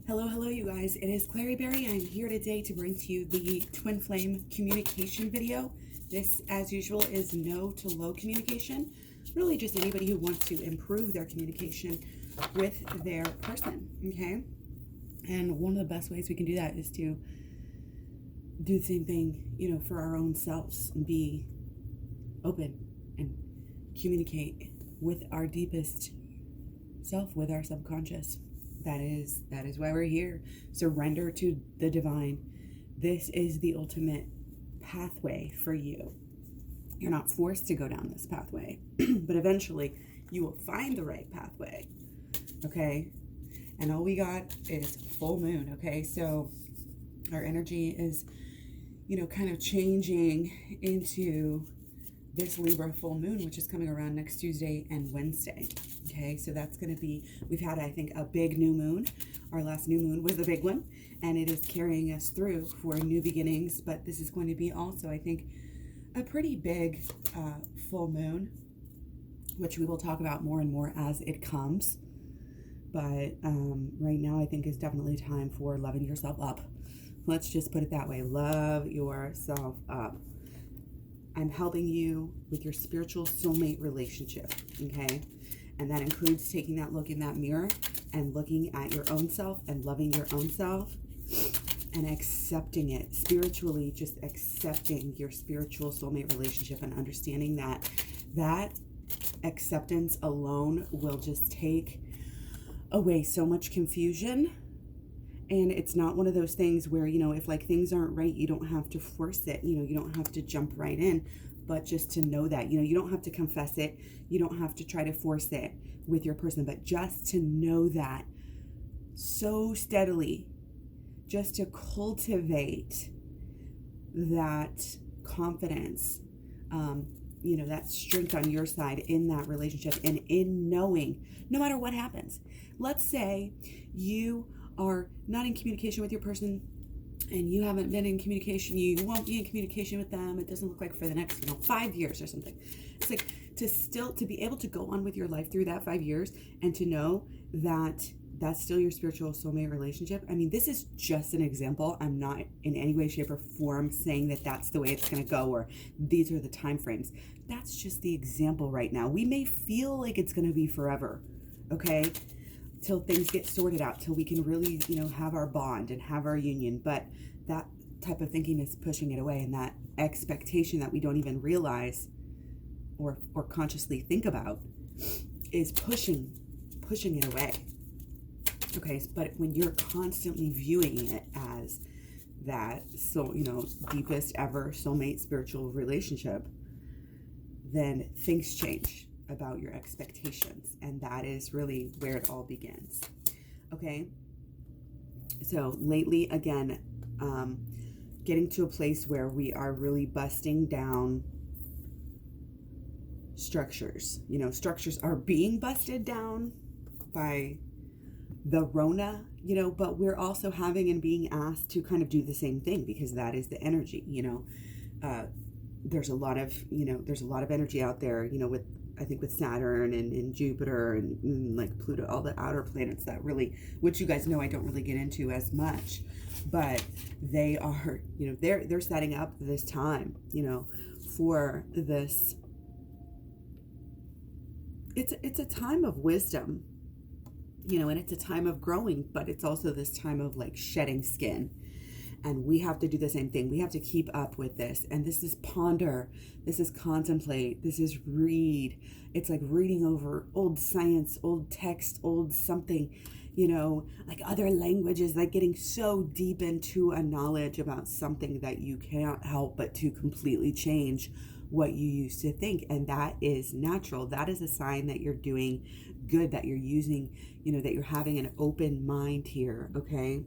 Hello, you guys. It is Clary Berry. I'm here today to bring to you the Twin Flame communication video. This, as usual, is no to low communication. Really just anybody who wants to improve their communication with their person, okay? And one of the best ways we can do that is to do the same thing, for our own selves and be open and communicate with our deepest self, with our subconscious. That is why we're here. Surrender to the divine. This is the ultimate pathway for you. You're not forced to go down this pathway, but eventually you will find the right pathway, okay? And all we got is full moon, okay? So our energy is, kind of changing into this Libra full moon, which is coming around next Tuesday and Wednesday. Okay, so that's going to be, we've had, I think, a big new moon. Our last new moon was the big one, and it is carrying us through for new beginnings. But this is going to be also, I think, a pretty big full moon, which we will talk about more and more as it comes. But right now, I think is definitely time for loving yourself up. Let's just put it that way. Love yourself up. I'm helping you with your spiritual soulmate relationship, okay? And that includes taking that look in that mirror and looking at your own self and loving your own self and accepting it spiritually, just accepting your spiritual soulmate relationship and understanding that that acceptance alone will just take away so much confusion. And it's not one of those things where, if like things aren't right, you don't have to force it. You don't have to jump right in, but just to know that, you don't have to confess it. You don't have to try to force it with your person, but just to know that so steadily, just to cultivate that confidence, that strength on your side in that relationship and in knowing no matter what happens. Let's say you are not in communication with your person and you haven't been in communication, you won't be in communication with them, it doesn't look like for the next 5 years or something. It's like to be able to go on with your life through that 5 years and to know that that's still your spiritual soulmate relationship. I mean, this is just an example. I'm not in any way, shape, or form saying that that's the way it's going to go or these are the time frames. That's just the example right now. We may feel like it's going to be forever, okay? Till things get sorted out, till we can really, have our bond and have our union. But that type of thinking is pushing it away, and that expectation that we don't even realize or consciously think about is pushing it away. Okay, but when you're constantly viewing it as that, deepest ever soulmate spiritual relationship, then things change about your expectations, and that is really where it all begins. Okay, so lately, again, getting to a place where we are really busting down structures. Structures are being busted down by the Rona, but we're also having and being asked to kind of do the same thing, because that is the energy. There's a lot of energy out there, with Saturn and Jupiter and like Pluto, all the outer planets that really, which you guys know I don't really get into as much, but they are, they're setting up this time, for this. It's a time of wisdom, and it's a time of growing, but it's also this time of like shedding skin. And we have to do the same thing. We have to keep up with this. And this is ponder. This is contemplate. This is read. It's like reading over old science, old text, old something, like other languages, like getting so deep into a knowledge about something that you can't help but to completely change what you used to think. And that is natural. That is a sign that you're doing good, that you're using, that you're having an open mind here, okay?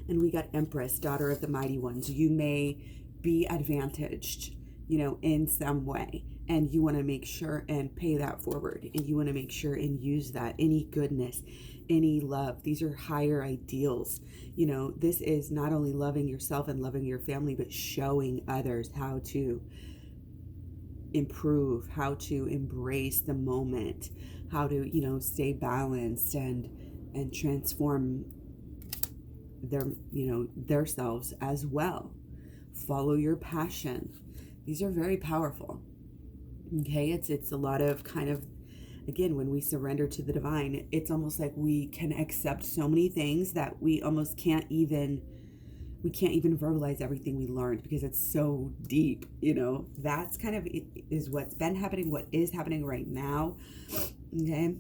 And we got Empress, daughter of the mighty ones. You may be advantaged, in some way. And you want to make sure and pay that forward. And you want to make sure and use that. Any goodness, any love. These are higher ideals. This is not only loving yourself and loving your family, but showing others how to improve, how to embrace the moment, how to, stay balanced and and transform their selves as well. Follow your passion. These are very powerful. Okay, it's a lot of kind of, again, when we surrender to the divine, it's almost like we can accept so many things that we almost can't even verbalize everything we learned because it's so deep. That's kind of is what's been happening, what is happening right now. Okay,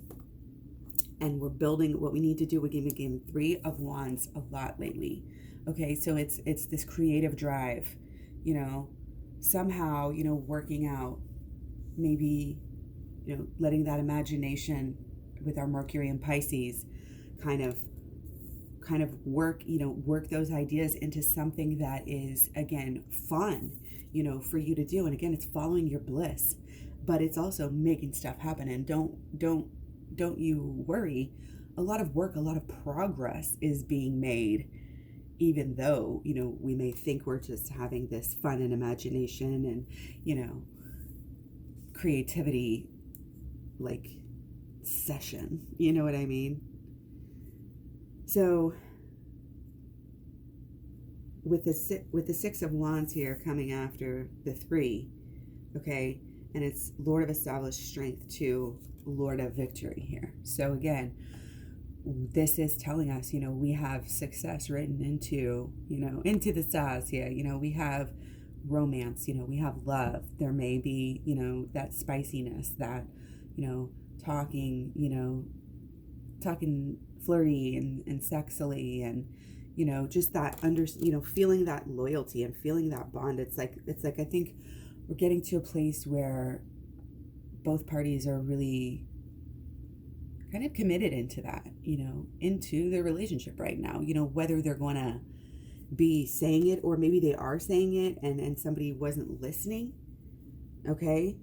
and we're building what we need to do. We're getting 3 of Wands a lot lately. Okay, so it's this creative drive, somehow, working out, maybe, letting that imagination with our Mercury and Pisces kind of work those ideas into something that is, again, fun, for you to do. And again, it's following your bliss, but it's also making stuff happen. And don't you worry. A lot of work, a lot of progress is being made, even though, we may think we're just having this fun and imagination and, creativity, like, session. You know what I mean? So with the 6 of Wands here coming after the 3, okay, and it's Lord of Established Strength to Lord of Victory here. So again, this is telling us, we have success written into the stars here. We have romance, we have love. There may be, that spiciness, that, talking flirty and sexily, and, just that feeling that loyalty and feeling that bond. It's like, I think we're getting to a place where both parties are really kind of committed into that, into their relationship right now, whether they're going to be saying it or maybe they are saying it and somebody wasn't listening. Okay.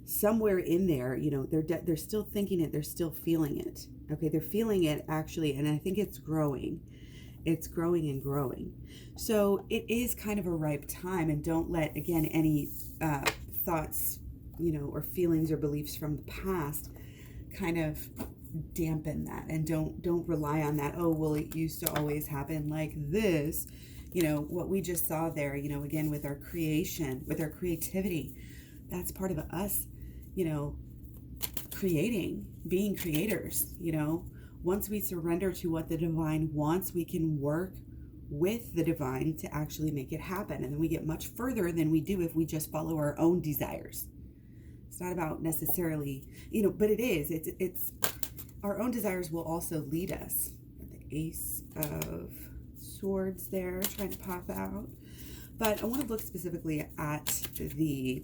Somewhere in there, they're still thinking it. They're still feeling it. Okay. They're feeling it actually. And I think it's growing. It's growing and growing. So it is kind of a ripe time, and don't let, again, any thoughts, or feelings or beliefs from the past kind of dampen that, and don't rely on that. Oh, well, it used to always happen like this. What we just saw there, again, with our creation, with our creativity, that's part of us, creating, being creators. Once we surrender to what the divine wants, we can work with the divine to actually make it happen. And then we get much further than we do if we just follow our own desires. It's not about necessarily, but it is. It's our own desires will also lead us. The Ace of Swords there, trying to pop out. But I want to look specifically at the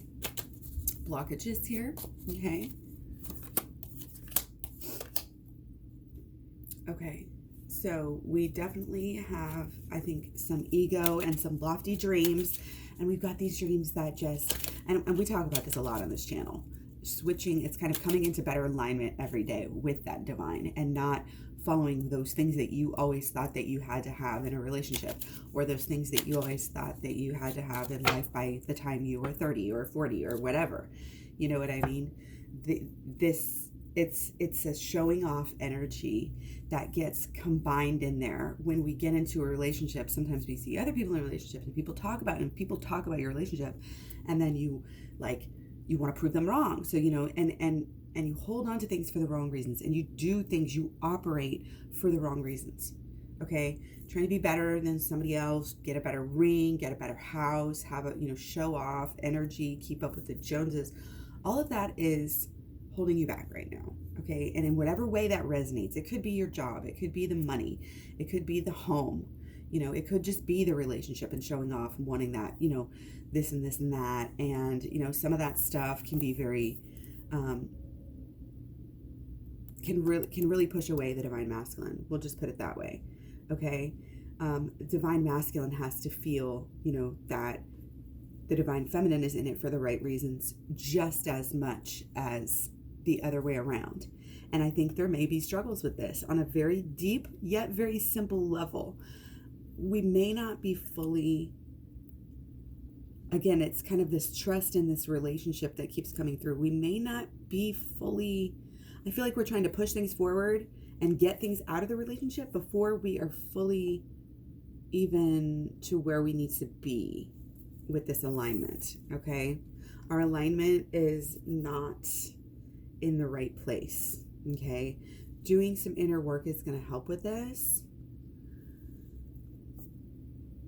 blockages here. Okay. Okay. So we definitely have, I think, some ego and some lofty dreams. And we've got these dreams that just, and we talk about this a lot on this channel, switching, it's kind of coming into better alignment every day with that divine, and not following those things that you always thought that you had to have in a relationship, or those things that you always thought that you had to have in life by the time you were 30 or 40 or whatever. You know what I mean? It's a showing off energy that gets combined in there when we get into a relationship. Sometimes we see other people in relationships and people talk about your relationship, and then you want to prove them wrong. So, and you hold on to things for the wrong reasons, and you do things, you operate for the wrong reasons. Okay. Trying to be better than somebody else, get a better ring, get a better house, have a, show off energy, keep up with the Joneses. All of that is holding you back right now. Okay. And in whatever way that resonates, it could be your job, it could be the money, it could be the home, it could just be the relationship and showing off and wanting that, this and this and that. And, some of that stuff can be very, can really push away the divine masculine. We'll just put it that way. Okay. Divine masculine has to feel, that the divine feminine is in it for the right reasons just as much as the other way around. And I think there may be struggles with this on a very deep yet very simple level. We may not be fully, again, it's kind of this trust in this relationship that keeps coming through. We may not be fully, I feel like we're trying to push things forward and get things out of the relationship before we are fully even to where we need to be with this alignment, okay? Our alignment is not in the right place, okay? Doing some inner work is going to help with this.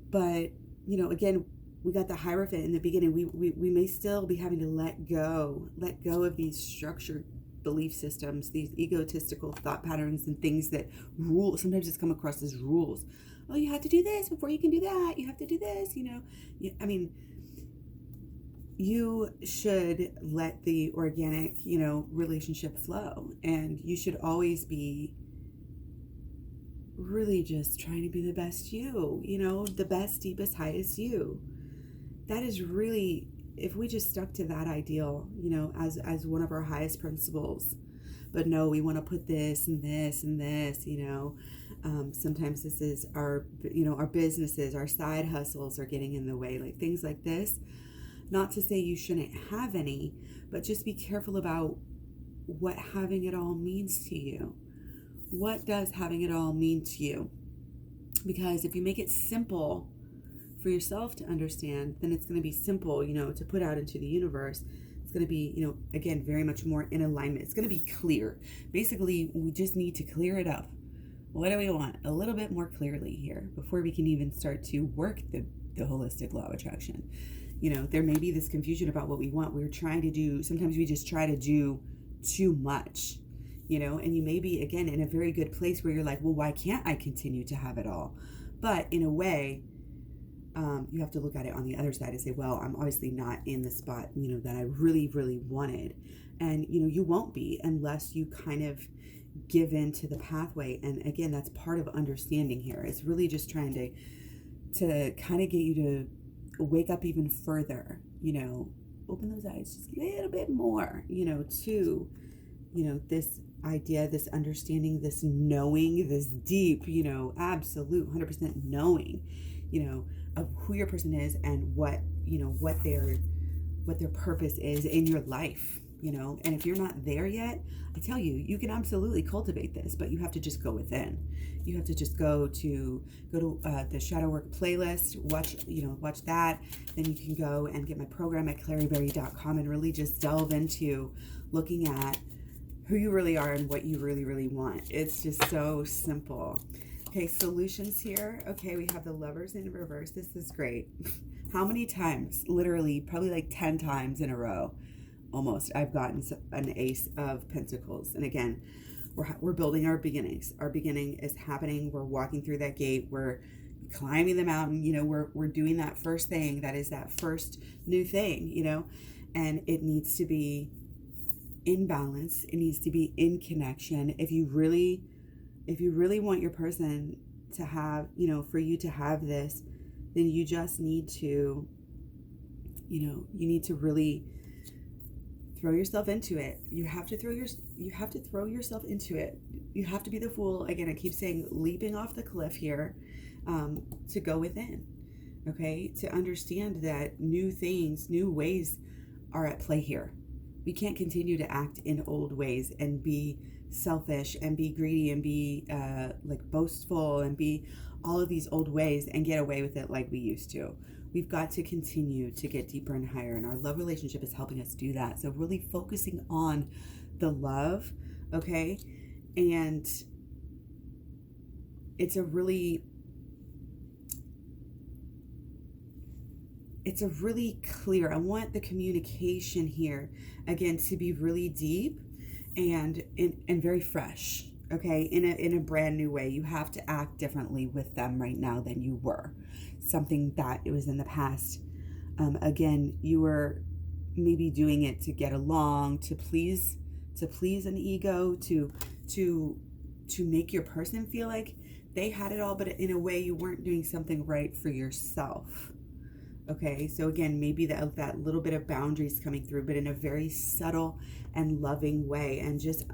But, again, we got the Hierophant in the beginning. We may still be having to let go of these structured belief systems, these egotistical thought patterns and things that rule. Sometimes it's come across as rules. Oh, you have to do this before you can do that. You have to do this, you should let the organic, relationship flow. And you should always be really just trying to be the best you, the best, deepest, highest you. That is really, if we just stuck to that ideal, as one of our highest principles. But no, we want to put this and this and this, sometimes this is our businesses, our side hustles are getting in the way, like things like this. Not to say you shouldn't have any, but just be careful about what having it all means to you. What does having it all mean to you? Because if you make it simple for yourself to understand, then it's going to be simple, to put out into the universe. It's going to be, again, very much more in alignment. It's going to be clear. Basically, we just need to clear it up. What do we want? A little bit more clearly here before we can even start to work the holistic law of attraction. There may be this confusion about what we want. We're trying to do, sometimes we just try to do too much, and you may be, again, in a very good place where you're like, well, why can't I continue to have it all? But in a way, you have to look at it on the other side and say, well, I'm obviously not in the spot, that I really, really wanted. And, you won't be unless you kind of give in to the pathway. And again, that's part of understanding here. It's really just trying to kind of get you to wake up even further, open those eyes just a little bit more, to, this idea, this understanding, this knowing, this deep, absolute 100% knowing, of who your person is and what their purpose is in your life, and if you're not there yet, I tell you, you can absolutely cultivate this, but you have to just go within. You have to just go to the shadow work playlist, watch that. Then you can go and get my program at claryberry.com and really just delve into looking at who you really are and what you really, really want. It's just so simple. Okay, solutions here. Okay, we have the Lovers in reverse. This is great. How many times? Literally, probably like 10 times in a row. Almost, I've gotten an Ace of Pentacles. And again, we're building our beginnings. Our beginning is happening. We're walking through that gate. We're climbing the mountain. We're doing that first thing. That is that first new thing, and it needs to be in balance. It needs to be in connection. If you really want your person to have, for you to have this, then you just need to, you need to really throw yourself into it. You have to throw yourself into it. You have to be the fool. Again, I keep saying leaping off the cliff here, to go within, okay? To understand that new things, new ways are at play here. We can't continue to act in old ways and be selfish and be greedy and be boastful and be all of these old ways and get away with it like we used to. We've got to continue to get deeper and higher, and our love relationship is helping us do that. So really focusing on the love, okay? And it's a really clear, I want the communication here, again, to be really deep and very fresh, okay? In a brand new way. You have to act differently with them right now than you were. Something that it was in the past. Again, you were maybe doing it to get along, to please an ego, to make your person feel like they had it all, but in a way you weren't doing something right for yourself. Okay, so again, maybe that little bit of boundaries coming through, but in a very subtle and loving way, and just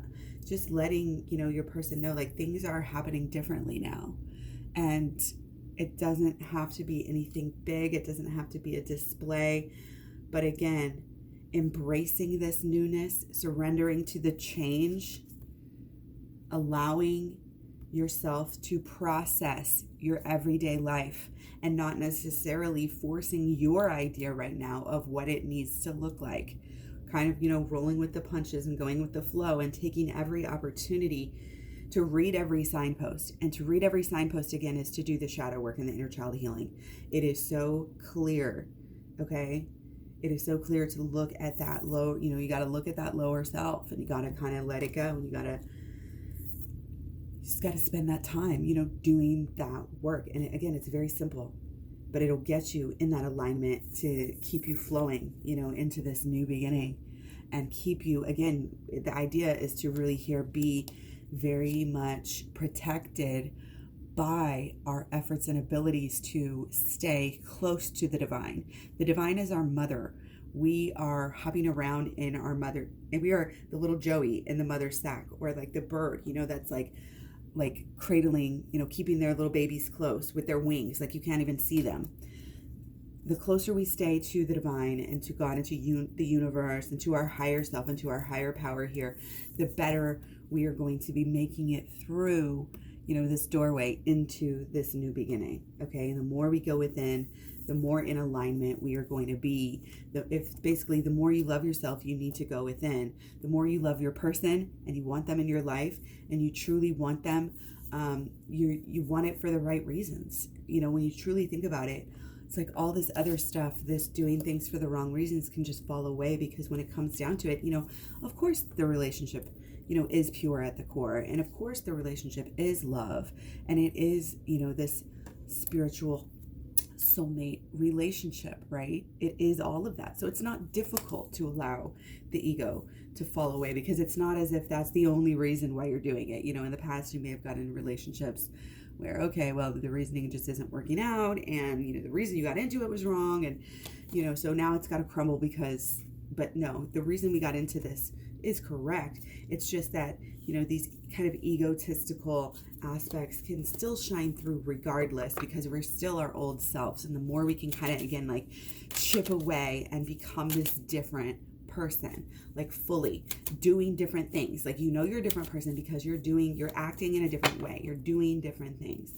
letting your person know, like, things are happening differently now, and it doesn't have to be anything big. It doesn't have to be a display, but again, embracing this newness, surrendering to the change, allowing yourself to process your everyday life and not necessarily forcing your idea right now of what it needs to look like. Kind of, rolling with the punches and going with the flow and taking every opportunity to read every signpost. And to read every signpost, again, is to do the shadow work and the inner child healing. It is so clear, okay? It is so clear to look at that low, you got to look at that lower self, and you got to kind of let it go, and you just got to spend that time, doing that work. And again, it's very simple, but it'll get you in that alignment to keep you flowing, into this new beginning, and keep you, again, the idea is to really be very much protected by our efforts and abilities to stay close to the divine. The divine is our mother. We are hopping around in our mother, and we are the little Joey in the mother's sack, or like the bird, that's like cradling, keeping their little babies close with their wings, like you can't even see them. The closer we stay to the divine and to God and to the universe and to our higher self and to our higher power here, the better we are going to be making it through, this doorway into this new beginning. Okay. And the more we go within, the more in alignment we are going to be. The more you love yourself, you need to go within. The more you love your person and you want them in your life and you truly want them, you want it for the right reasons. When you truly think about it, it's like all this other stuff, this doing things for the wrong reasons can just fall away, because when it comes down to it, of course the relationship, is pure at the core. And of course the relationship is love. And it is, this spiritual soulmate relationship, right? It is all of that. So it's not difficult to allow the ego to fall away, because it's not as if that's the only reason why you're doing it. In the past, you may have gotten in relationships where, okay, well, the reasoning just isn't working out, and, the reason you got into it was wrong, and, so now it's got to crumble but no, the reason we got into this is correct. It's just that, these kind of egotistical aspects can still shine through regardless, because we're still our old selves. And the more we can kind of, again, chip away and become this different person, fully doing different things, you're a different person because you're acting in a different way, you're doing different things.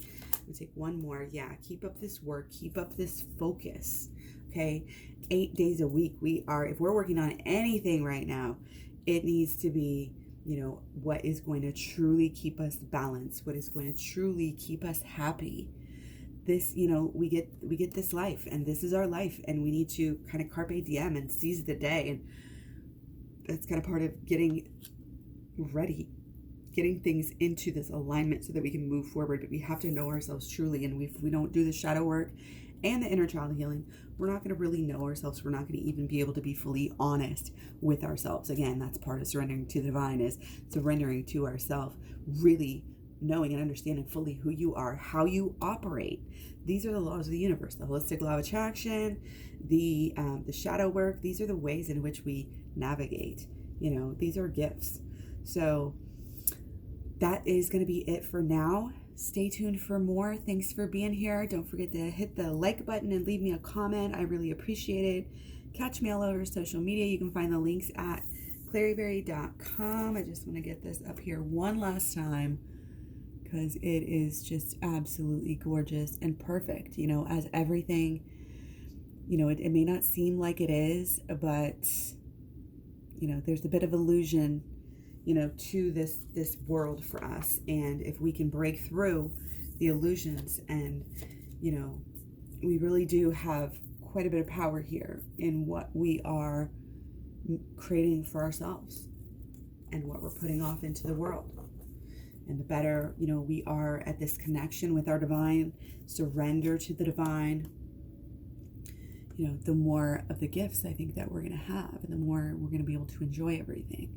We'll take one more. Keep up this work, keep up this focus. Okay, 8 days a week, if we're working on anything right now, it needs to be, what is going to truly keep us balanced, what is going to truly keep us happy. This, we get this life, and this is our life, and we need to kind of carpe diem and seize the day. And that's kind of part of getting ready, getting things into this alignment so that we can move forward. But we have to know ourselves truly, and if we don't do the shadow work and the inner child healing, we're not going to really know ourselves. We're not going to even be able to be fully honest with ourselves. Again, that's part of surrendering to the divine, is surrendering to ourselves, really knowing and understanding fully who you are, how you operate. These are the laws of the universe, the holistic law of attraction, the shadow work. These are the ways in which we navigate. These are gifts. So that is going to be it for now. Stay tuned for more. Thanks for being here. Don't forget to hit the like button and leave me a comment. I really appreciate it. Catch me all over social media. You can find the links at claryberry.com. I just want to get this up here one last time, because it is just absolutely gorgeous and perfect, as everything, it may not seem like it is, but, there's a bit of illusion, to this world for us. And if we can break through the illusions, and, we really do have quite a bit of power here in what we are creating for ourselves and what we're putting off into the world. And the better, we are at this connection with our divine, surrender to the divine, the more of the gifts I think that we're going to have, and the more we're going to be able to enjoy everything.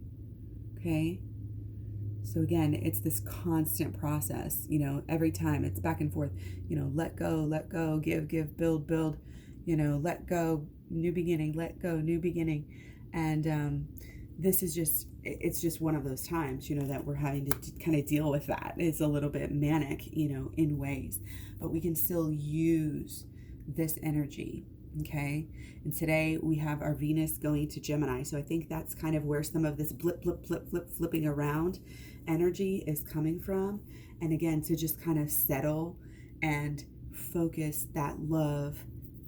Okay? So again, it's this constant process, every time it's back and forth, let go, give, build, let go, new beginning, let go, new beginning. And this is it's just one of those times, that we're having to kind of deal with that. It's a little bit manic, in ways, but we can still use this energy. Okay. And today we have our Venus going to Gemini. So I think that's kind of where some of this flipping around energy is coming from. And again, to just kind of settle and focus that love,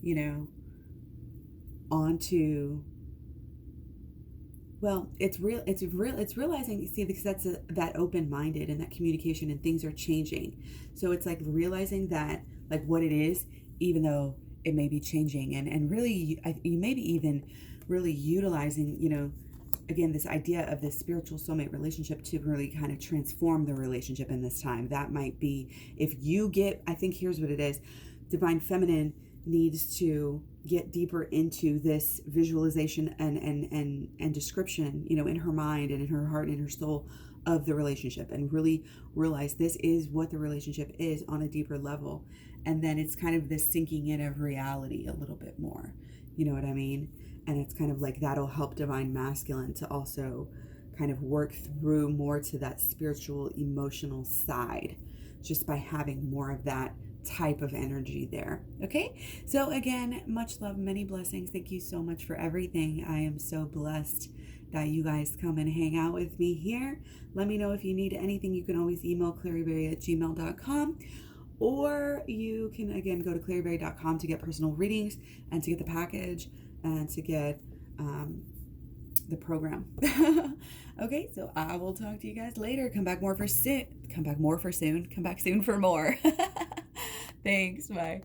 you know, onto, well, it's realizing, see, because that's that open-minded and that communication, and things are changing. So it's like realizing that, like, what it is, even though it may be changing, and really you may be even really utilizing, you know, again, this idea of this spiritual soulmate relationship to really kind of transform the relationship in this time. That might be, if you get, I think here's what it is. Divine Feminine needs to get deeper into this visualization and description, you know, in her mind and in her heart and in her soul of the relationship, and really realize this is what the relationship is on a deeper level. And then it's kind of this sinking in of reality a little bit more. You know what I mean? And it's kind of like that'll help Divine Masculine to also kind of work through more to that spiritual, emotional side, just by having more of that type of energy there. Okay, so again, much love, many blessings. Thank you so much for everything. I am so blessed that you guys come and hang out with me here. Let me know if you need anything. You can always email claryberry@gmail.com, or you can again go to claryberry.com to get personal readings and to get the package and to get the program. Okay, so I will talk to you guys later. Come back soon. Come back soon for more. Thanks. Bye.